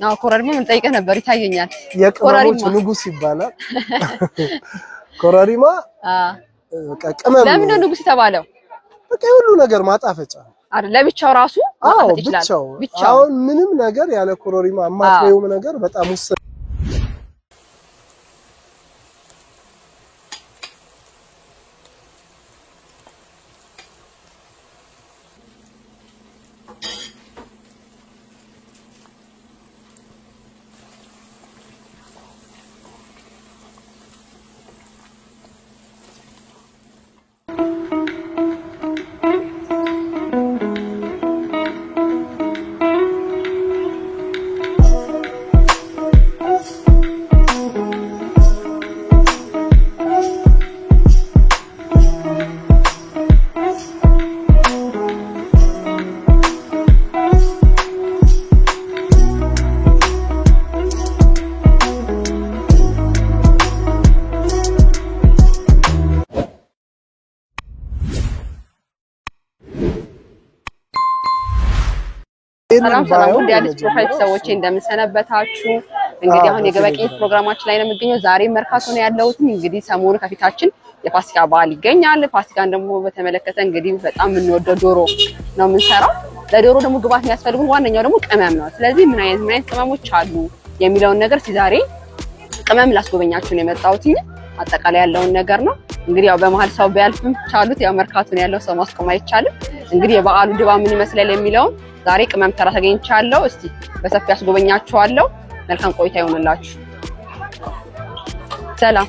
አዎ ኮረሪማ ምን ጠይቀህ ነበር ይታየኛል የቅመሞች ንጉስ ይባላል ኮረሪማ ቅመም ለምን ንጉስ ተባለው በቃ ሁሉ ነገር ማጣፈጫ አይደል ለብቻው ራሱ ማጣፈጥ ይችላል ብቻው አሁን ምንም ነገር ያለ ኮረሪማ ማጥፈው ነገር በጣም ውስጥ ሰላም ወደ አዲስ ፕሮፋይል ሰዎች እንደምሰነበታችሁ እንግዲህ አሁን የገበቄት ፕሮግራማችን ላይ ነው የምገኘው ዛሬ መርካቶ ነው ያለሁት እንግዲህ ሰሞኑ ከፊታችን የፋሲካ በዓል ይገኛል ፋሲካን ደግሞ በተመለከተ እንግዲህ በጣም የምንወደው ዶሮ ነው የምንሰራው ለዶሮ ደግሞ ግብአት የሚያስፈልጉን ዋናኛው ደግሞ ቅመም ነው ስለዚህ ምን አይነት ቅመሞች አሉ የሚለውን ነገር ዛሬ ቅመም ላስጎበኛችሁ ነው የመጣሁት አጠቃላይ ያለውን ነገር ነው እንግዲህ ያው በመሃል ሰው ቢያልፍም ቻሉት ያው መርካቶ ነው ያለው ሰው ማስቆም አይቻልም እንግዲህ የበዓሉ ድባብ ምን ይመስላል የሚለው ዛሬ ቅመም ተራ ተገኝቻለሁ እስቲ በሰፊ ያስጎበኛችኋለሁ መልካም ቆይታ ይሁንላችሁ ሰላም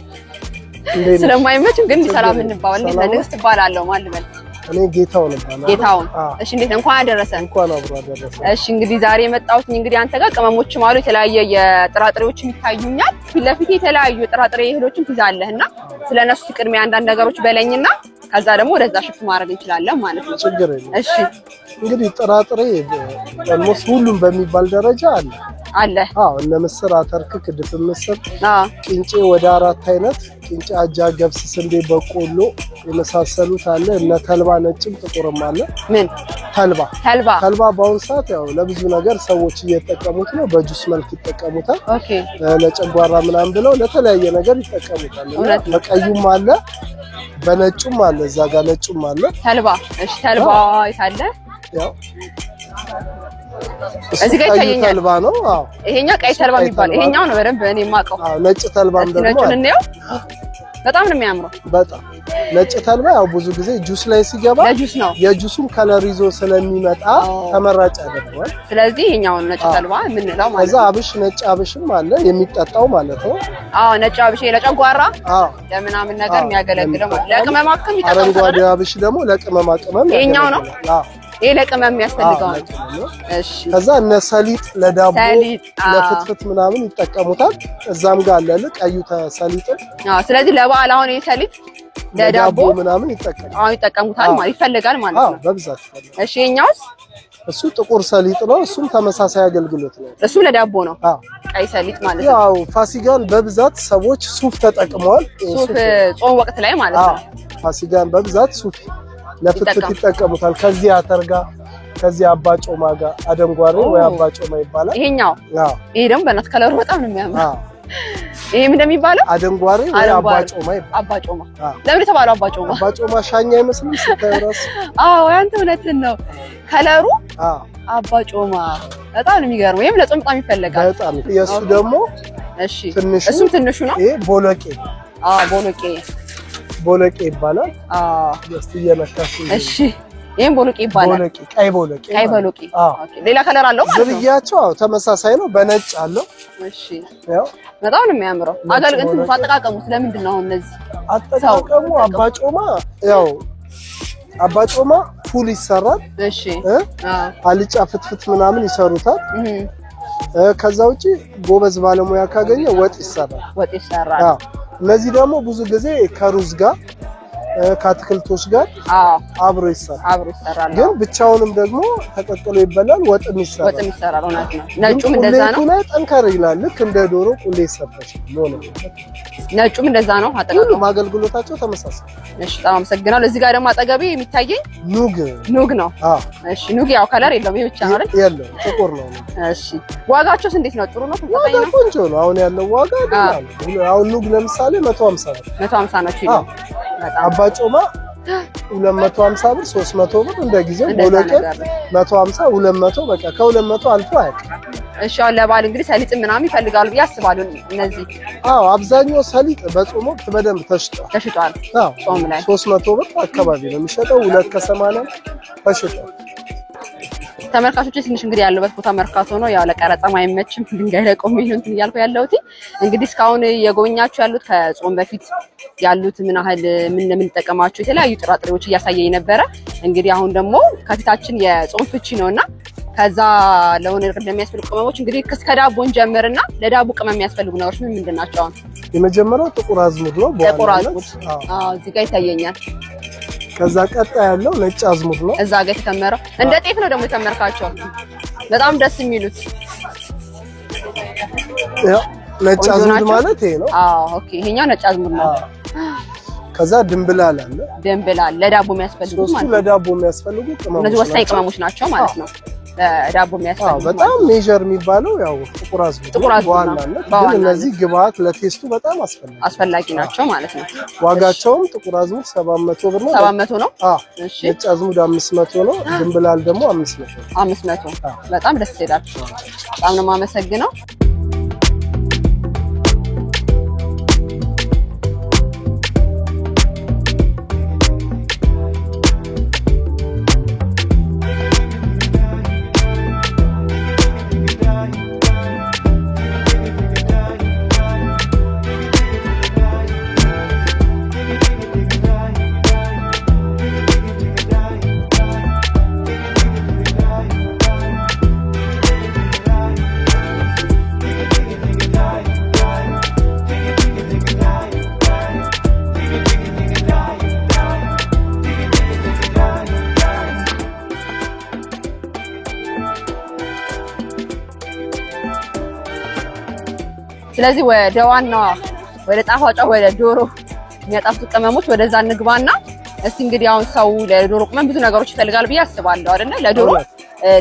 ስለማይመች ግን ሰላም እንባባል ለንግስት ባላለው ማልበል እኔ ጌታው ነበር ጌታው እሺ እንዴት እንኳን አደረሰ እንኳን አብሮ አደረሰ እሺ እንግዲህ ዛሬ የመጣሁት እንግዲህ አንተ ጋር ቅመሞች ማሉ የተለያየ የጥራጥሬዎች ይታዩኛል ፊትለፊት የተለያዩ ጥራጥሬ እህሎችን ትይዛለህና ስለነሱ ቅድሚያ አንዳንድ ነገሮች በለኝና ከዛ ደግሞ ወደዛ ሽፍት ማድረግ እንችላለን ማለት ነው ችግር የለም እሺ እንግዲህ ጥራጥሬ almost ሁሉም በሚባል ደረጃ አለ እነ ምስር አተርክ ድፍን ምስር ቅንጬ ወደ 4 አይነት ቅንጬ አጃ ገብስ ስንዴ በቆሎ የመሳሰሉት አለ እነ ተልባ ነጭም ጥቁርም አለ ምን ተልባ በአሁን ሰዓት ያው ለብዙ ነገር ሰዎች እየተጠቀሙት ነው በጁስ መልክ ይጠቀሙታል ኦኬ ለጨጓራ ምናምን ብለው ለተለያየ ነገር ይጠቀሙታል በቀዩም አለ በነጩም አለ እዛ ጋር ነጩም አለ ተልባ እሺ ተልባ ይታለ ያው እዚህ ጋር ይታየኛል ተልባ ነው ይሄኛው ቀይ ተልባ የሚባል ይሄኛው ነው በደንብ እኔ ማቀው ነጭ ተልባም ደግሞ በጣም ነው የሚያምረው በጣም ነጭ ተልባ ያው ብዙ ጊዜ ጁስ ላይ ሲገባ ለጁስ ነው የጁሱን ከለር ይዞ ስለሚመጣ ተመራጭ ያደርጋል ስለዚህ ይሄኛው ነጭ ተልባ ምንለው ማለት ነው አብሽ ነጭ አብሽም አለ የሚጠጣው ማለት ነው ነጭ አብሽ ለጨጓራ ለምናምን ነገር የሚያገለግለው ለቅመማቅም ይጠጣው አረንጓዴ አብሽ ደግሞ ለቅመማቅም ይሄኛው ነው ይሄ ለቅመም የሚያስፈልገው እሺ ከዛ እነ ሰሊጥ ለዳቦ ለፍትፍት ምናምን ይጠቀሙታል እዛም ጋር አለ ቀዩ ሰሊጥ ስለዚህ ለበዓል አሁን ይሄ ሰሊጥ ለዳቦ ምናምን ይጠቀሙታል ማለት ይፈልጋል ማለት ነው በብዛት እሺ የኛውስ እሱ ጥቁር ሰሊጥ ነው እሱም ተመሳሳይ አገልግሎት ነው እሱ ለዳቦ ነው ቀይ ሰሊጥ ማለት ነው ያው ፋሲካን በብዛት ሰዎች ሱፍ ተጠቅመዋል ሱፍ ጾም ወቅት ላይ ማለት ነው ፋሲካን በብዛት ሱፍ ለፍትፍት ይጠቀሙታል ከዚህ አተርጋ ከዚህ አባጮማ ጋር አደንጓሬ ወይ አባጮማ ይባላል ይሄኛው ይሄ ደግሞ በእናት ከለሩ በጣም ነው የሚያምረው ይሄ ምን እንደሚባለው አደንጓሬ ወይ አባጮማ ይባላል አባጮማ ለምን ተባለው አባጮማ ሻኛ አይመስልም ሲታረስ ያንተ እውነትን ነው ከለሩ አባጮማ በጣም ነው የሚገርመው ይሄም ለጾም በጣም ይፈልጋል በጣም የሱ ደግሞ እሺ እሱም ትንሹ ነው ይሄ ቦለቄ ቦለቄ ይባላል እስቲ የመታሽ እሺ ይሄን ቦለቄ ይባላል ቀይ ቦለቄ ኦኬ ሌላ ከለር አለው ማለት ነው ዝርያቸው ተመሳሳይ ነው በነጭ አለው እሺ ያው በጣም ነው የሚያምረው አገልግሎቱ አጠቃቀሙ ስለምንድን ነው እነዚህ አጠቃቀሙ አባጮማ ፉል ይሰራል እሺ አልጫ ፍትፍት ምናምን ይሰሩታል ከዛ ውጪ ጎበዝ ባለሙያ ካገኘ ወጥ ይሰራል እነዚህ ደግሞ ብዙ ጊዜ ከሩዝ ጋር ከአትክልቶች ጋር አብሮ ይሰራል ግን ብቻውንም ደግሞ ተቀቅሎ ይበላል ወጥም ይሰራል እውነት ነው ነጩም እንደዛ ነው ቁሌቱ ጠንከር ይላል ልክ እንደ ዶሮ ቁሌ ይሰራል ነጩም እንደዛ ነው አጠቃላይ ማገልግሎታቸው ተመሳሳይ እሺ በጣም አመሰግናለሁ እዚህ ጋር ደግሞ አጠገቤ የሚታየኝ ኑግ ነው እሺ ኑግ ያው ከለር የለውም ይሄ ብቻ ነው አይደል የለም ጥቁር ነው እሺ ዋጋቸውስ እንዴት ነው ጥሩ ነው ተፈጣኝ ነው ቆንጆ ነው አሁን ያለው ዋጋ አሁን ኑግ ለምሳሌ 150 ነው 150 ነው ኪሎ በጣም አባጮማ 250 ብር 300 ብር እንደ ጊዜው ቦለቀ 150 200 በቃ ከ200 አልፎ አይደል እሺ አሁን ለባል እንግዲህ ሰሊጥ ምናምን ይፈልጋሉ ያስባሉ እነዚህ አብዛኛው ሰሊጥ በጾም ወቅት በደንብ ተሽጧል ጾም ላይ 300 ብር አካባቢ ነው የሚሸጠው 280 ተሽጧል ተመርካቾች ትንሽ እንግዲህ ያለበት ቦታ መርካቶ ነው ያው ለቀረጻም አይመችም ድንጋይ ላይ ቆሜ ነው እንትን ያልኩ ያለውት እንግዲህ እስካሁን የጎበኛችሁ ያሉት ከጾም በፊት ያሉት ምን ያህል ምን ተጠቀማችሁ የተለያዩ ጥራጥሬዎች እያሳየኝ ነበር እንግዲህ አሁን ደግሞ ከፊታችን የጾም ፍቺ ነውና ከዛ ለሆነ እንደሚያስፈልጉ ቅመሞች እንግዲህ ከዳቦን ጀምርና ለዳቦ ቅመም የሚያስፈልጉ ነገሮች ምን ምንድናቸው አሁን የመጀመሪያው ጥቁር አዝሙድ ነው ጥቁር አዝሙድ እዚህ ጋር ይታየኛል ከዛ ቀጣ ያለው ነጭ አዝሙድ ነው እዛ ጋር የተከመረው እንደ ጤፍ ነው ደግሞ የተከመርካቸው በጣም ደስ የሚሉት ነጭ አዝሙድ ማለት ይሄ ነው ኦኬ ይሄኛው ነጭ አዝሙድ ነው ከዛ ድንብላል አለ ድንብላል ለዳቦ የሚያስፈልጉ ማለት ነው ለዳቦ የሚያስፈልጉ ቅመሞች እነዚህ ወሳኝ ቅመሞች ናቸው ማለት ነው ለዳቦ የሚያስፈልጉ በጣም ሜጀር የሚባለው ያው ጥቁር አዝሙድ ግን እነዚህ ግብአት ለቴስቱ በጣም አስፈላጊ ናቸው ማለት ነው ዋጋቸውም ጥቁር አዝሙድ 700 ብር ነው 700 ነው እሺ ነጭ አዝሙድ 500 ነው ድንብላል ደግሞ 500 በጣም ደስ ይላል በጣም ነው የማመሰግነው ስለዚህ ወደ ዋናው ወደ ጣፋጫው ወደ ዶሮ የሚያጣፍጡ ቅመሞች ወደዛ እንግባና እስቲ እንግዲህ አሁን ሰው ለዶሮ ቅመም ብዙ ነገሮች ይፈልጋል ብዬ አስባለሁ አይደል ለዶሮ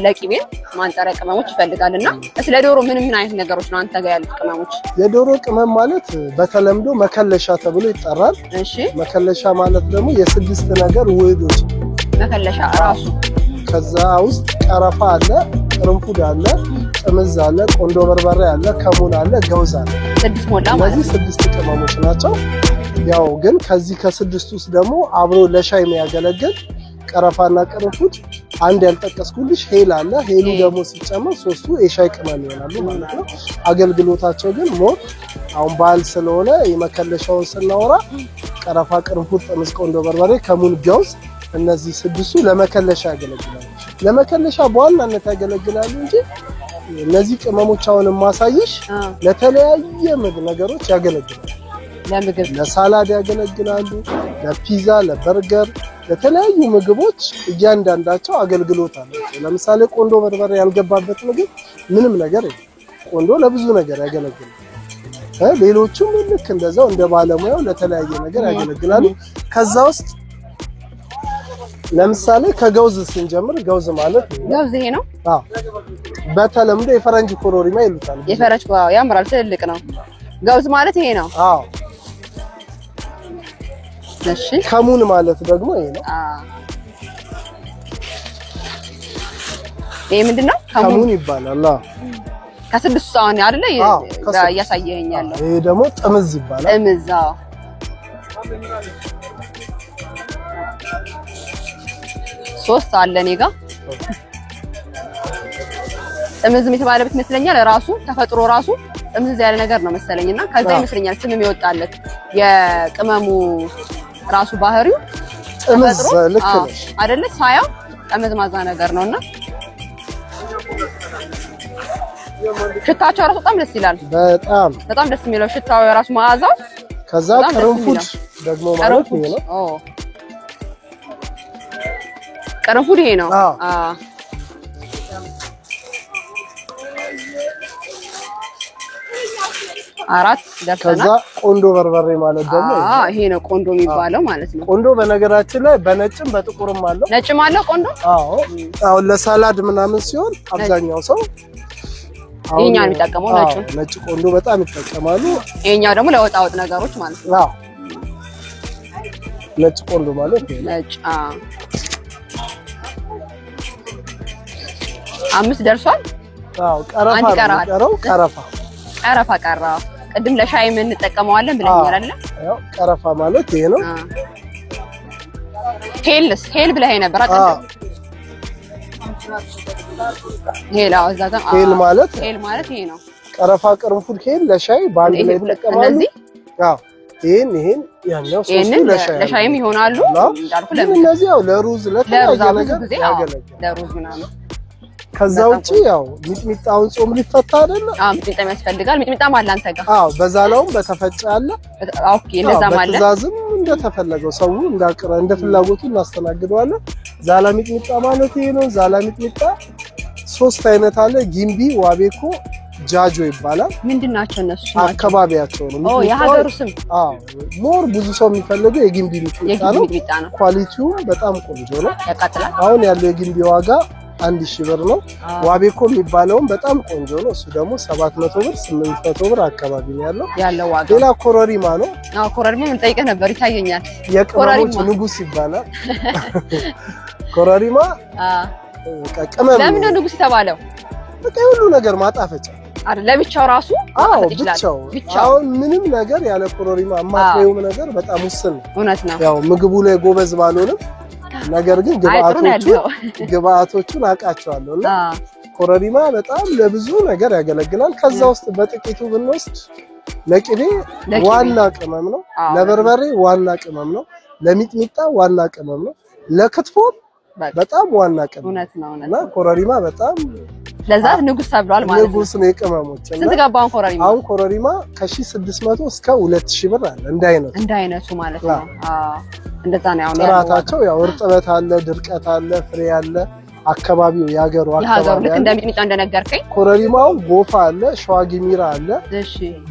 ለቂቤ ማንጠሪያ ቅመሞች ይፈልጋልና እስለ ዶሮ ምን አይነት ነገሮች ነው አንተ ጋር ያሉት ቅመሞች የዶሮ ቅመም ማለት በተለምዶ መከለሻ ተብሎ ይጠራል እሺ መከለሻ ማለት ደግሞ የስድስት ነገር ውህዶች መከለሻ ራሱ ከዛ ውስጥ ቀረፋ አለ ቅርንፉድ አለ ጥምዝ አለ ቆንዶ በርበሬ አለ ከሙን አለ ገውዝ አለ ስድስት ሞላ ማለት እነዚህ ስድስት ቅመሞች ናቸው ያው ግን ከዚህ ከስድስቱ ውስጥ ደግሞ አብሮ ለሻይ የሚያገለግል ቀረፋና ቅርንፉድ አንድ ያልጠቀስኩልሽ ሄል አለ ሄሉ ደግሞ ሲጨመር ሶስቱ የሻይ ቅመም ይሆናሉ ማለት ነው አገልግሎታቸው ግን ሞር አሁን ባል ስለሆነ የመከለሻውን ስናወራ ቀረፋ ቅርንፉድ ጥምዝ ቆንዶ በርበሬ ከሙን ገውዝ እነዚህ ስድስቱ ለመከለሻ ያገለግላሉ ለመከለሻ በዋናነት ያገለግላሉ እንጂ እነዚህ ቅመሞች አሁን ማሳይሽ ለተለያየ ምግብ ነገሮች ያገለግላሉ ለምግብ ለሳላድ ያገለግላሉ ለፒዛ ለበርገር ለተለያዩ ምግቦች እያንዳንዳቸው አገልግሎት አላቸው ለምሳሌ ቆንዶ በርበሬ ያልገባበት ምግብ ምንም ነገር የለም ቆንዶ ለብዙ ነገር ያገለግላል ሌሎቹም ልክ እንደዛው እንደ ባለሙያው ለተለያየ ነገር ያገለግላሉ ከዛ ውስጥ ለምሳሌ ከገውዝ ስንጀምር ገውዝ ማለት ገውዝ ይሄ ነው በተለምዶ የፈረንጅ ኮሮሪማ ይሉታል የፈረንጅ ያምራል ትልቅ ነው ገውዝ ማለት ይሄ ነው እሺ ከሙን ማለት ደግሞ ይሄ ነው ይሄ ምንድነው ከሙን ይባላል ከስድስቱ አሁን አይደለ ያሳየኝ ያለው ይሄ ደግሞ ጥምዝ ይባላል ጥምዝ ሶስት አለ እኔ ጋር ጥምዝም የተባለበት ይመስለኛል ራሱ ተፈጥሮ ራሱ ጥምዝ ያለ ነገር ነው መሰለኝና ከዛ ይመስለኛል ስምም ይወጣለት የቅመሙ ራሱ ባህሪው ጥምዝ ልክ ነው አይደለ ሳያው ጠመዝማዛ ነገር ነውና ሽታቸው ራሱ በጣም ደስ ይላል በጣም ደስ የሚለው ሽታው ራሱ መዓዛው ከዛ ቅርንፉድ ደግሞ ማለት ነው ቅርንፉድ ይሄ ነው። አራት ደርሰናል። ከዛ ቆንዶ በርበሬ ማለት ደግሞ ይሄ ነው ቆንዶ የሚባለው ማለት ነው። ቆንዶ በነገራችን ላይ በነጭም በጥቁርም አለው። ነጭም አለው ቆንዶ? አሁን ለሳላድ ምናምን ሲሆን አብዛኛው ሰው ይሄኛው የሚጠቀመው ነጭ ቆንዶ በጣም ይጠቀማሉ። ይሄኛው ደግሞ ለወጣወጥ ነገሮች ማለት ነው። ነጭ ቆንዶ ማለት ነጭ 5 ደርሷል። ቀረፋ ቀራ። ቅድም ለሻይ ምን እንጠቀመዋለን ብለኛል አይደል? ቀረፋ ማለት ይሄ ነው። ሄል ብለህ ነበር አይደል? ሄል ማለት ይሄ ነው። ቀረፋ ቅርንፉድ ሄል ለሻይ ባንድ ላይ ተጠቀማሉ። ይሄን ያኛው ሶስቱ ለሻይም ይሆናሉ እንዳልኩ ለእነዚህ ያው ለሩዝ ለተለያየ ነገር ያገለግላል። ለሩዝ ምናምን ከዛ ውጪ ያው ሚጥሚጣውን ጾም ሊፈታ አይደል? ሚጥሚጣ ያስፈልጋል። ሚጥሚጣ ማለት አንተ ጋር በዛላውም በተፈጨ አለ። ኦኬ ለዛ ማለት በትዕዛዝም እንደተፈለገው ሰው እንደ ፍላጎቱ እናስተናግደዋለን። ዛላ ሚጥሚጣ ማለት ይሄ ነው። ዛላ ሚጥሚጣ 3 አይነት አለ። ጊምቢ፣ ዋቤኮ፣ ጃጆ ይባላል። ምንድናቸው እነሱ? አካባቢያቸው ነው። የሀገሩ ስም። ሞር ብዙ ሰው የሚፈልገው የጊምቢ ሚጥሚጣ ነው። ኳሊቲው በጣም ቆንጆ ነው። ያቃጥላል። አሁን ያለው የጊምቢ ዋጋ 1000 ብር ነው። ዋቤኮ የሚባለውም በጣም ቆንጆ ነው። እሱ ደግሞ 700 ብር 800 ብር አካባቢ ነው ያለው ዋጋ። ሌላ ኮረሪማ ነው። ኮረሪማ ምን ጠይቀህ ነበር? ይታየኛል። የቅመሞች ንጉስ ይባላል። ኮረሪማ ቅመም። ለምን ነው ንጉስ የተባለው? በቃ ሁሉ ነገር ማጣፈጫ አይደል? ለብቻው ራሱ ማጣፈጥ ይችላል። አሁን ምንም ነገር ያለ ኮረሪማ የማታየው ነገር በጣም ውስን ነው። እውነት ነው። ያው ምግቡ ላይ ጎበዝ ባልሆንም ነገር ግን ግብአቶቹን አውቃቸዋለሁና ኮረሪማ በጣም ለብዙ ነገር ያገለግላል። ከዛ ውስጥ በጥቂቱ ብንወስድ ለቅቤ ዋና ቅመም ነው፣ ለበርበሬ ዋና ቅመም ነው፣ ለሚጥሚጣ ዋና ቅመም ነው፣ ለክትፎ በጣም ዋና ቅመም ነው እና ኮረሪማ በጣም ለዛ ንጉስ ተብሏል ማለት ነው። ንጉስ ነው የቅመሞች። ስንት ገባው ኮረሪማ? አሁን ኮረሪማ ከ1600 እስከ 2000 ብር አለ እንዳይነቱ ማለት ነው። እንደዛ ነው። ያው ጥራታቸው ያው እርጥበት አለ፣ ድርቀት አለ፣ ፍሬ አለ። አካባቢው ያገሩ አካባቢ ልክ እንደሚጥሚጣ እንደነገርከኝ ኮረሪማው ጎፋ አለ፣ ሸዋጊሚራ አለ፣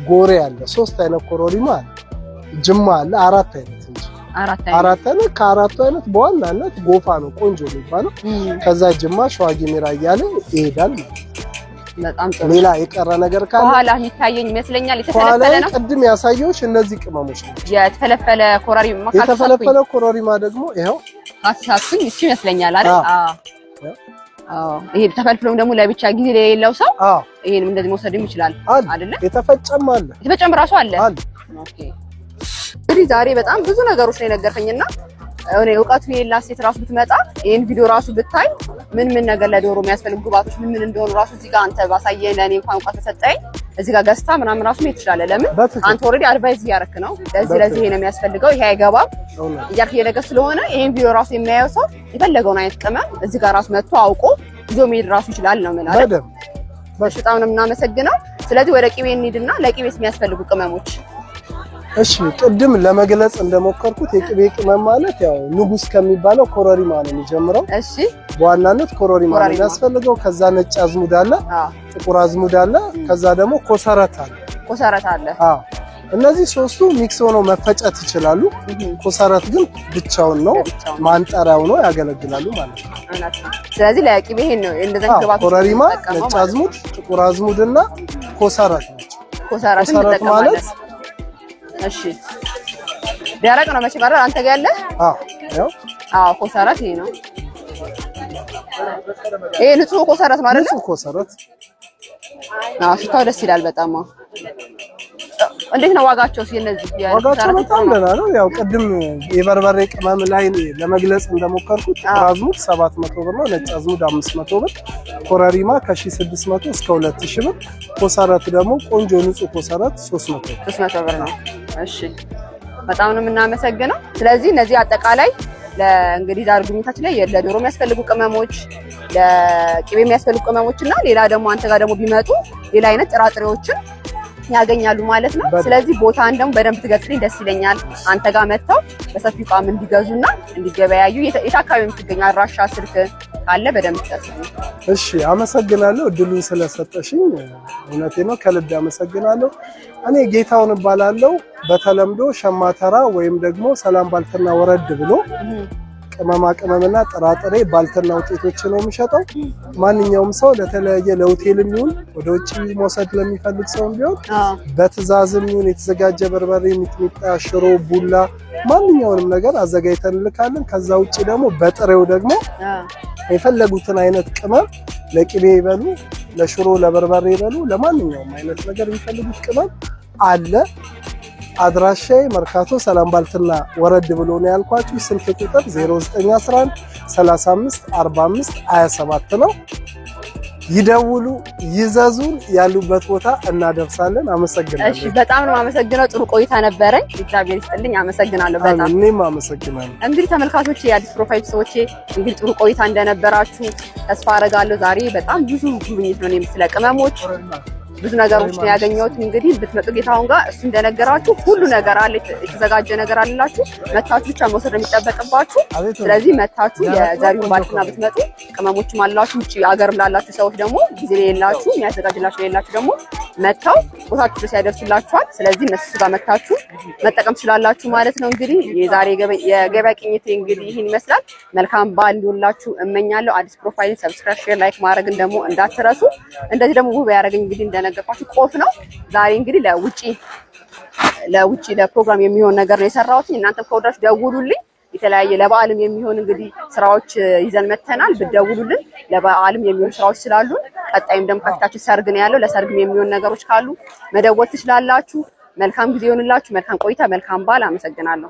ጎሬ አለ። 3 አይነት ኮረሪማ አለ። ጅማ አለ 4 አይነት እንጂ 4 አይነት። ከአራቱ አይነት በዋናነት ጎፋ ነው ቆንጆ የሚባለው። ከዛ ጅማ፣ ሸዋጊሚራ እያለ ይሄዳል። በጣም ጥሩ። ሌላ የቀረ ነገር ካለ በኋላ የሚታየኝ ይመስለኛል። የተፈለፈለ ነው። ቅድም ያሳየውሽ እነዚህ ቅመሞች ነው። የተፈለፈለ ኮረሪማ የተፈለፈለ ኮረሪማ ደግሞ ይሄው አሳስኩኝ እሱ ይመስለኛል አይደል? ይሄ ተፈልፍሎም ደግሞ ለብቻ ጊዜ ለሌለው ሰው ይሄንም እንደዚህ መውሰድም ይችላል አይደል? የተፈጨም አለ። የተፈጨም ራሱ አለ። ኦኬ። እንግዲህ ዛሬ በጣም ብዙ ነገሮች ነው የነገርከኝና እኔ እውቀቱ የሌላት ሴት ራሱ ብትመጣ ይሄን ቪዲዮ ራሱ ብታይ ምን ነገር ለዶሮ የሚያስፈልጉ ግብአቶች ምን እንደሆኑ ራሱ እዚህ ጋር አንተ ባሳየኝ ለኔ እንኳን እውቀት ተሰጠኝ እዚህ ጋር ገዝታ ምናምን ራሱ ነው ይችላል። ለምን አንተ ኦሬዲ አድቫይስ እያደረክ ነው። ለዚህ ይሄ ነው የሚያስፈልገው፣ ይሄ አይገባም እያልክ እየነገርክ ስለሆነ ይሄን ቪዲዮ ራሱ የሚያየው ሰው የፈለገውን አይነት ቅመም እዚህ ጋር ራሱ መጥቶ አውቆ ይዞ መሄድ ራሱ ይችላል ነው ማለት ነው። በጣም ነው የምናመሰግነው። ስለዚህ ወደ ቅቤ እንሂድና ለቅቤስ የሚያስፈልጉ ቅመሞች እሺ ቅድም ለመግለጽ እንደሞከርኩት የቅቤ ቅመም ማለት ያው ንጉስ ከሚባለው ኮረሪማ ነው የሚጀምረው። እሺ በዋናነት ኮረሪማ ነው የሚያስፈልገው። ከዛ ነጭ አዝሙድ አለ፣ ጥቁር አዝሙድ አለ፣ ከዛ ደግሞ ኮሰረት አለ። እነዚህ ሶስቱ ሚክስ ሆነው መፈጨት ይችላሉ። ኮሰረት ግን ብቻውን ነው ማንጠሪያው ነው ያገለግላሉ ማለት ነው። ስለዚህ ለቅቤ ይሄን ነው እንደዚህ ግባቱ ኮረሪማ፣ ነጭ አዝሙድ፣ ጥቁር አዝሙድና ኮሰረት ናቸው። ኮሰረት ማለት እሺ ደረቅ ነው መቼ ማረር አንተ ጋር ያለ? ያው ኮሰረት ይሄ ነው። ይሄ ንጹህ ኮሰረት ማለት ነው። ንጹህ ኮሰረት ሽታው ደስ ይላል በጣም። እንዴት ነው ዋጋቸው? እነዚህ ዋጋቸው በጣም ደህና ነው። ያው ቅድም የበርበሬ ቅመም ላይ ለመግለጽ እንደሞከርኩት አዝሙድ 700 ብር ነው፣ ነጭ አዝሙድ 500 ብር፣ ኮረሪማ ከ1600 እስከ 2000 ብር፣ ኮሰረት ደግሞ ቆንጆ ንጹህ ኮሰረት 300 ብር ነው። እሺ በጣም ነው የምናመሰግነው። ስለዚህ እነዚህ አጠቃላይ ለእንግዲህ ዛሬ ግኝታችን ላይ ለዶሮ የሚያስፈልጉ ቅመሞች፣ ለቅቤ የሚያስፈልጉ ቅመሞችና ሌላ ደግሞ አንተ ጋር ደግሞ ቢመጡ ሌላ አይነት ጥራጥሬዎችን የሚፈልጉትን ያገኛሉ ማለት ነው ስለዚህ ቦታን ደግሞ በደንብ ትገልጽልኝ ደስ ይለኛል አንተ ጋር መጣው በሰፊው ቃም እንዲገዙና እንዲገበያዩ የታካዩ የምትገኝ አድራሻ ስልክ ካለ በደንብ ተሰጥቷል እሺ አመሰግናለሁ እድሉን ስለሰጠሽኝ እውነቴ ነው ከልብ አመሰግናለሁ እኔ ጌታውን ባላለው በተለምዶ ሸማተራ ወይም ደግሞ ሰላም ባልትና ወረድ ብሎ ቅመማ ቅመምና ጥራጥሬ ባልትና ውጤቶች ነው የሚሸጠው ማንኛውም ሰው ለተለያየ ለሆቴልም ይሁን ወደ ውጪ መውሰድ ለሚፈልግ ሰው ቢሆን በትዕዛዝም ይሁን የተዘጋጀ በርበሬ ሚጥሚጣ ሽሮ ቡላ ማንኛውንም ነገር አዘጋጅተን ልካለን ከዛ ውጪ ደግሞ በጥሬው ደግሞ የፈለጉትን አይነት ቅመም ለቅቤ ይበሉ ለሽሮ ለበርበሬ ይበሉ ለማንኛውም አይነት ነገር የሚፈልጉት ቅመም አለ አድራሻዬ መርካቶ ሰላም ባልትና ወረድ ብሎ ነው ያልኳችሁ ስልክ ቁጥር 0911 35 45 27 ነው ይደውሉ ይዘዙን ያሉበት ቦታ እናደርሳለን አመሰግናለሁ እሺ በጣም ነው አመሰግናለሁ ጥሩ ቆይታ ነበረኝ እግዚአብሔር ይስጥልኝ አመሰግናለሁ በጣም እኔም አመሰግናለሁ እንግዲህ ተመልካቾች የአዲስ ፕሮፋይል ሰዎች እንግዲህ ጥሩ ቆይታ እንደነበራችሁ ተስፋ አደርጋለሁ ዛሬ በጣም ብዙ ጉብኝት ነው ስለ ቅመሞች ብዙ ነገሮች ነው ያገኘሁት እንግዲህ ብትመጡ ጌታውን ጋር እሱ እንደነገራችሁ ሁሉ ነገር አለ የተዘጋጀ ነገር አለላችሁ መታችሁ ብቻ መውሰድ የሚጠበቅባችሁ ስለዚህ መታችሁ የዛሬውን ባልትና ብትመጡ ቅመሞችም አላችሁ ውጪ አገርም ላላችሁ ሰዎች ደግሞ ጊዜ የሌላችሁ የሚያዘጋጅላችሁ የሌላችሁ ደግሞ መታው ቦታችሁ ድረስ ያደርሱላችኋል ስለዚህ እነሱ ጋር መታችሁ መጠቀም ትችላላችሁ ማለት ነው እንግዲህ የዛሬ የገበያ ቅኝት እንግዲህ ይሄን ይመስላል መልካም በዓል ይሁንላችሁ እመኛለሁ አዲስ ፕሮፋይል ሰብስክራይብ ሼር ላይክ ማድረግን ደግሞ እንዳትረሱ እንደዚህ ደግሞ ውብ ያደርገኝ እንግዲህ እንደነገርኳችሁ ቆፍ ነው ዛሬ እንግዲህ ለውጪ ለፕሮግራም የሚሆን ነገር ነው የሰራሁት እናንተም ከወዳችሁ ደውሉልኝ የተለያየ ለበዓልም የሚሆን እንግዲህ ስራዎች ይዘን መተናል ብትደውሉልን ለበዓልም የሚሆን ስራዎች ስላሉ ቀጣይም ደግሞ ከፍታችሁ ሰርግ ነው ያለው ለሰርግም የሚሆን ነገሮች ካሉ መደወል ትችላላችሁ መልካም ጊዜ ይሁንላችሁ መልካም ቆይታ መልካም በዓል አመሰግናለሁ